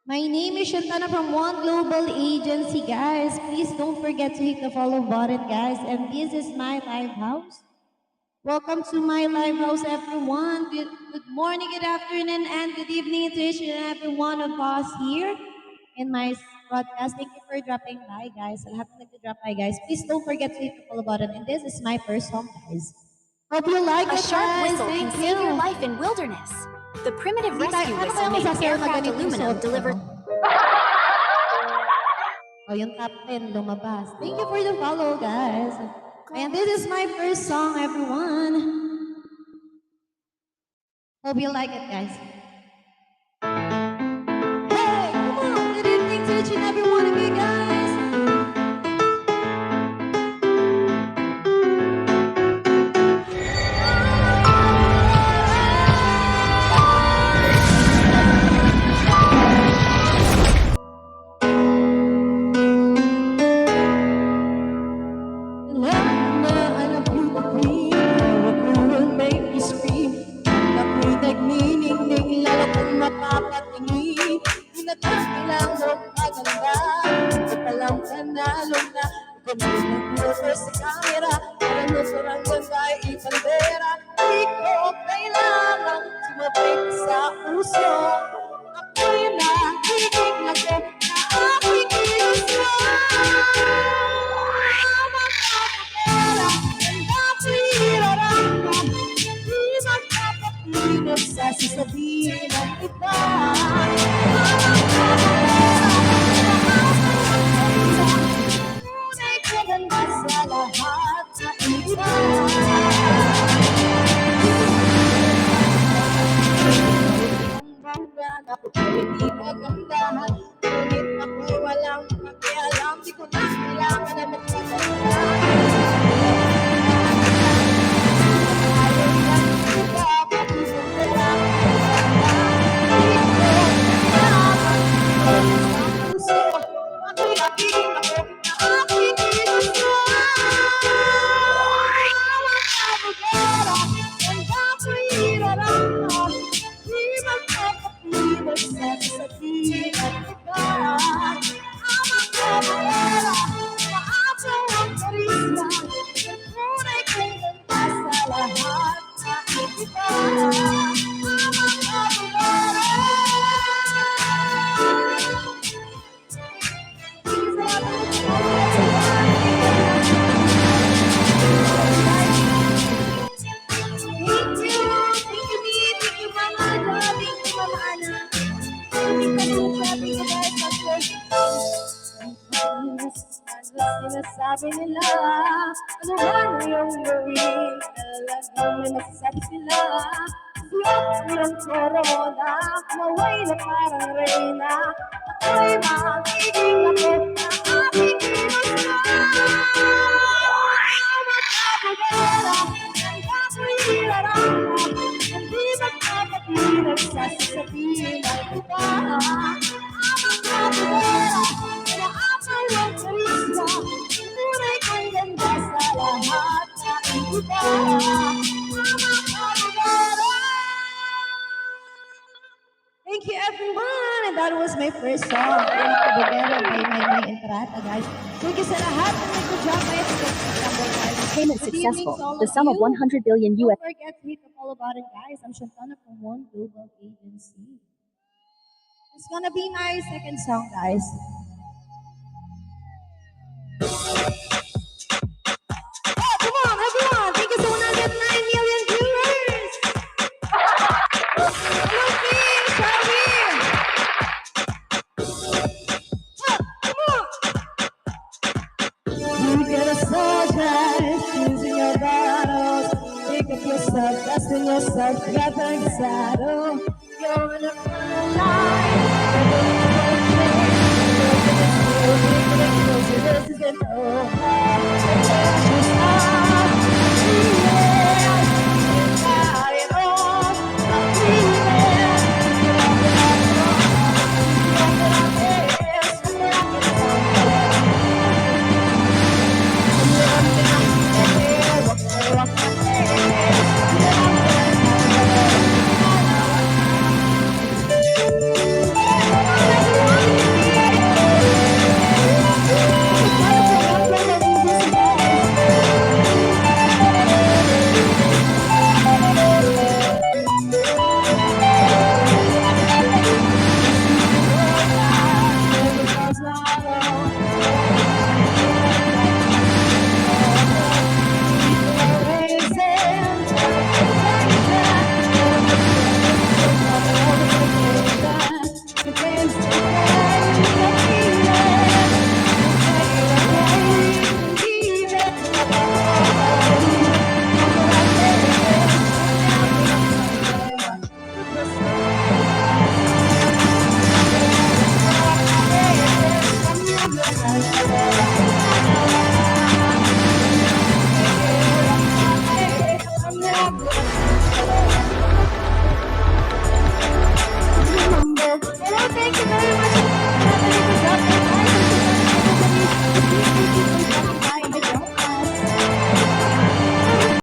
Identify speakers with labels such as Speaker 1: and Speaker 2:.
Speaker 1: My name is Shantana from One Global Agency, guys. Please don't forget to hit the follow button, guys. And this is my live house. Welcome to my live house, everyone. Good morning, good afternoon, and good evening to each and every one of us here in my broadcast. Thank you for dropping by, guys. I'll have to drop by, guys. Please don't forget to hit the follow button. And this is my first song, guys. Hope you like
Speaker 2: A
Speaker 1: it,
Speaker 2: sharp
Speaker 1: guys.
Speaker 2: whistle
Speaker 1: Thank
Speaker 2: can
Speaker 1: you.
Speaker 2: save your life in wilderness. The primitive
Speaker 1: Hindi tayo-
Speaker 2: rescue
Speaker 1: paano
Speaker 2: whistle
Speaker 1: tayo
Speaker 2: made of
Speaker 1: masasayaw na
Speaker 2: aircraft
Speaker 1: ganito yung
Speaker 2: aluminum
Speaker 1: suot ko?
Speaker 2: delivered.
Speaker 1: Oh, yung top 10 lumabas. Thank you for the follow, guys. And this is my first song, everyone. Hope you like it, guys. Hey, come on! Good evening to each and every one of you guys. Sa camera, para sarang ganda ipandera. Di ko kailangan sumabay sa puso. Ako'y nakikinig na ko na aking iluso. Magpapakera, ang ako'y iraramdam. Di magpapapilit sa sasabihin ng iba. Tunay ko ganda sa lahat na iba. Ang bangga na ko hindi magandahan. Ngunit ako walang pakialam. Di ko na kailangan na magpaganda. Ayaw na iba, matulog na lang. Sinasabi nila, ano man yung gawin, talagang may masasabi sila. Siyot yung corona, maway na parang reyna. Ako'y makiking ako na aking ilusa. Magkakagera, ang ako'y iraramdam. Hindi magkakapilag sa sasabihin ng iba. Magkakagera, na ako yung karisma. Tunay kang ganda sa lahat na iba. Thank you, everyone! And that was my first song. Thank you, Bugera, by Entrata, guys. Thank you sa lahat na nag-job by
Speaker 2: Payment successful. The sum of 100 billion
Speaker 1: Don't
Speaker 2: US.
Speaker 1: forget to hit the follow button, guys. I'm Shantana from One Global Agency. It's gonna be my second song, guys. Oh, come on, everyone! Thank you so 109 million viewers! Hello, team! Shall come on! You get a soldier, choosing your battles. Pick up yourself, dusting yourself, grab the saddle. You're in a front line.